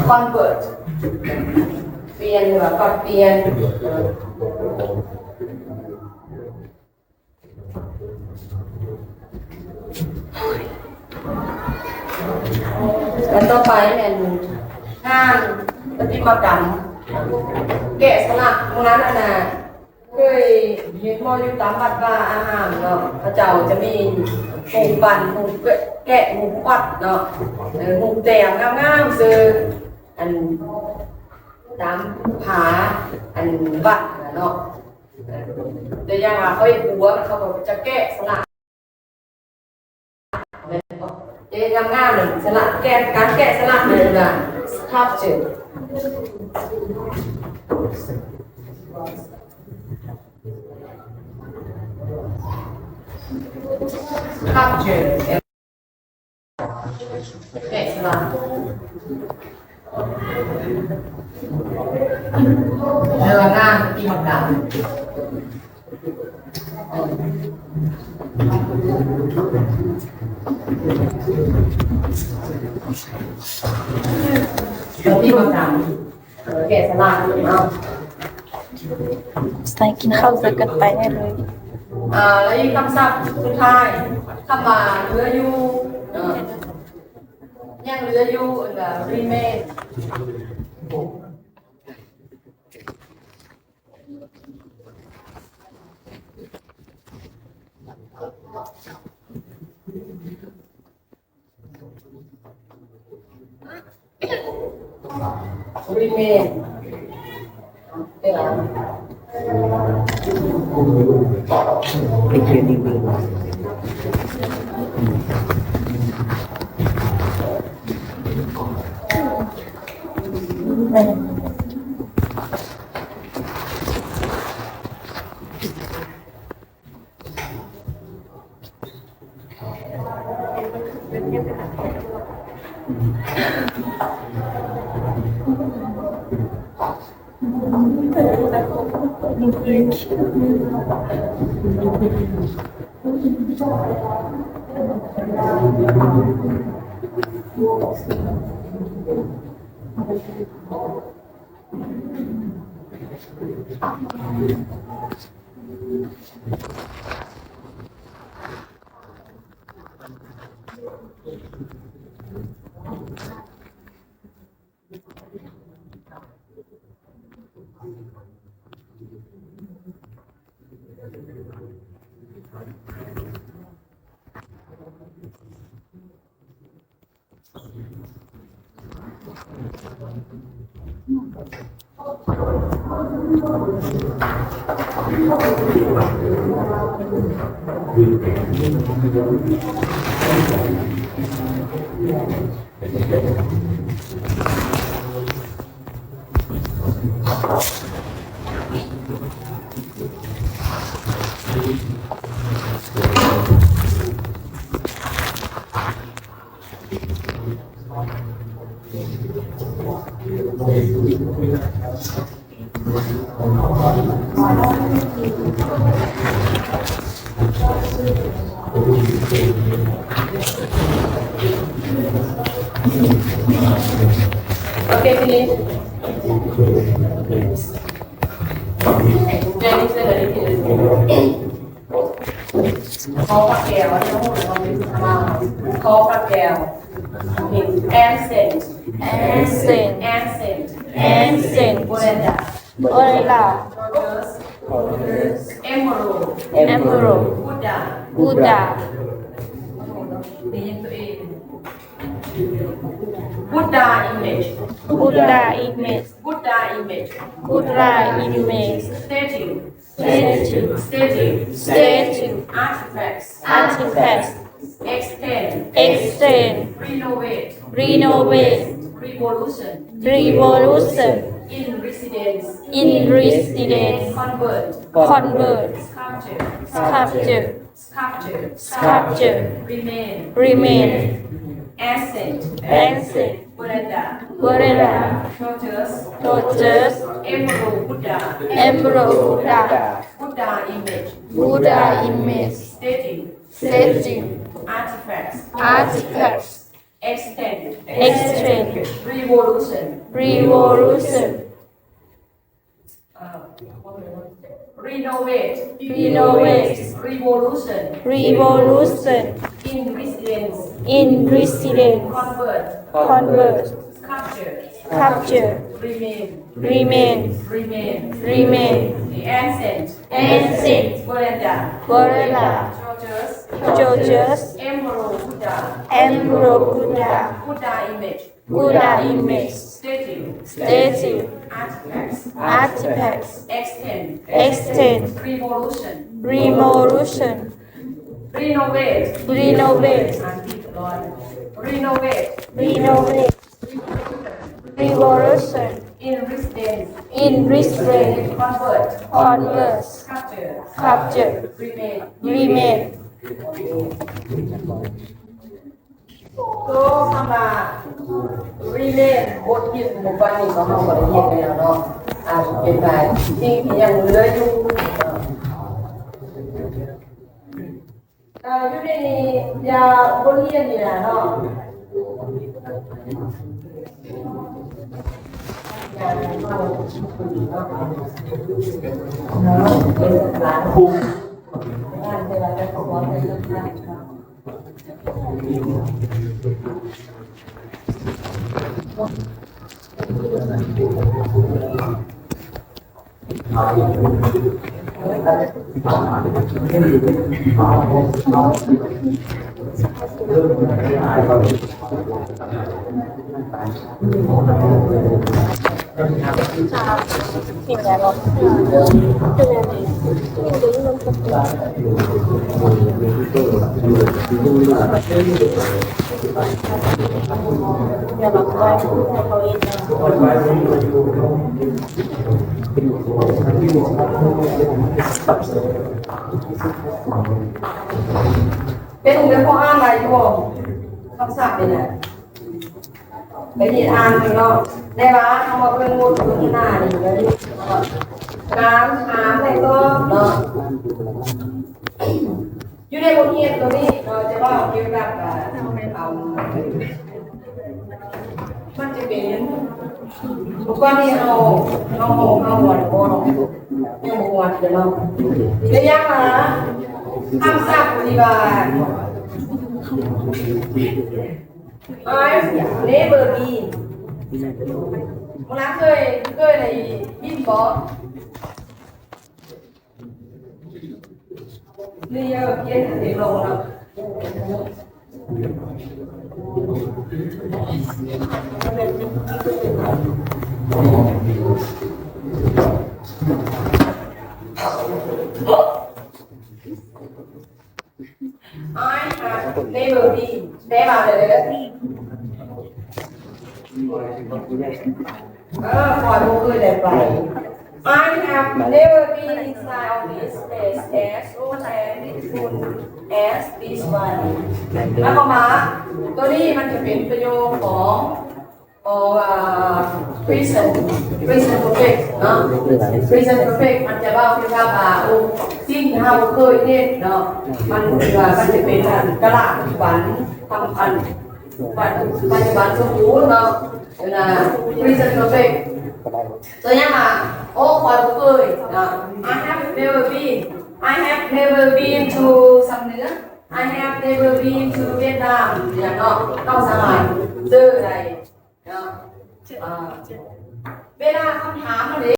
convert เปลี่ยนหรือว่าก็เปลี่ยนแล้วต่อไปเป็นงานประติมากรรมแกะสลักตรงนั้นน่ะเคยเห็นบ่อยู่ตามวัดว่าอาหารเนาะพระเจ้าจะมีหูปั่นหูแกะหูปัดเนาะหูแต่งงามๆซื่ออันตามผาอันวัดเนาะแต่อย่างว่าเขาเฮ็ดบัวเขาก็จะแกะสลักงามๆเลยสลักแกะการแกะสลักเลยน่ะ sculpture sculpture แกะสลักเรื่องงานที่มันดังที่มันดังแกะสลักเนาะใส่กินข้าวสักกันไปได้เลยแล้วอีกคำศัพท์สุดท้ายคำว่าเหลืออยู่ยังเหลืออยู่remain remain เป็นเพียงนิดนึงOkay, finish. Jadi saya dari sini. Kau pakai apa? Kau pakai ancient, Orela, Emerald, Buddha. Buddha image. Statue. Artifacts. Extend. Renovate. Revolution. In residence. Convert. Sculpture. Remain. Ancient. Borera. Tortoise. Emerald Buddha. Buddha image. Statue. artifacts artifacts extend extend revolution revolution renovate renovate revolution revolution in residence in residence convert convert capture capture remain remain remain the ancient ancient Bolanda Borella Georges Emperor Buddha Emperor Buddha Buddha image Buddha image statue artifacts extend revolution renovate renovate revolution in residence in restraint convert converse capture remain ก็คำว่า remain บทเรียนหมู่บ้านนี้ก็เราก็ได้เรียนไปแล้วเนาะเป็นไปสิ่งที่ยังเหลืออยู่อยู่ในนี้ยาบทเรียนนี่ล่ะเนาะเป็นหลานคุมงานเวลาจะขอความเป็นธรรมเป็นองค์เป็นพ่ออ่านอะไรอยู่บ่คำศัพท์นี่แหละไปที่อ่านเนาะได้ว่าคำว่าเป็นงูตัวที่หน้านี่เลยน้ำอะไรก็เนาะอยู่ในบทเรียนตัวนี้เราจะว่าเกี่ยวกับมันจะเป็นทุกวันนี้เราหมดโกนยังหมดเลยเนาะเรียกมาคำศัพท์ปฏิบัติ I've never been เวลาเคยอะไรบินบ่นี่เยอะเย็นเด็กลงแล้วI have never been ได้มาเลยปล่อยมือเลยไป I have never been inside of this place as old and beautiful as this one แล้วก็มาตัวนี้มันจะเป็นประโยคของpresent perfect เนาะ present perfect มันจะว่าคือว่าสิ่งที่เราเคยเห็นเนาะมันจะเป็นกระดาษปัจจุบันทำพันปัจจุบันสมบูรณ์เนาะนะ present perfect ตัวอย่างมาโอ้ความเคยนะ I have never been to สำเนือ I have never been to Vietnam อย่างเนาะต้องสมัยเจออะไรเนาะเวลาคำถามมัน